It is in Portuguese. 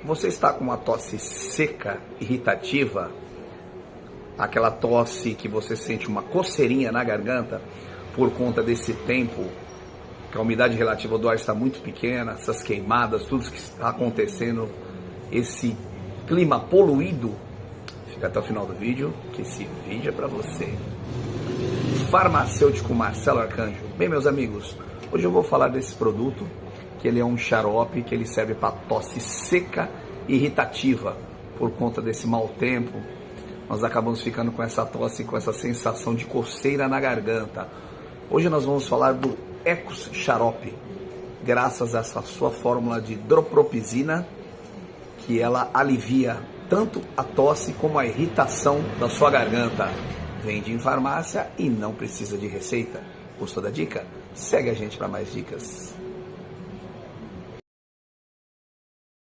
Você está com uma tosse seca, irritativa, aquela tosse que você sente uma coceirinha na garganta por conta desse tempo que a umidade relativa do ar está muito pequena, essas queimadas, tudo que está acontecendo, esse clima poluído? Fica até o final do vídeo, que esse vídeo é para você. Farmacêutico Marcelo Arcanjo. Bem, meus amigos, hoje eu vou falar desse produto, que ele é um xarope, que ele serve para tosse seca e irritativa. Por conta desse mau tempo, nós acabamos ficando com essa tosse, com essa sensação de coceira na garganta. Hoje nós vamos falar do Ecos Xarope, graças a essa sua fórmula de dropropizina, que ela alivia tanto a tosse como a irritação da sua garganta. Vende em farmácia e não precisa de receita. Gostou da dica? Segue a gente para mais dicas.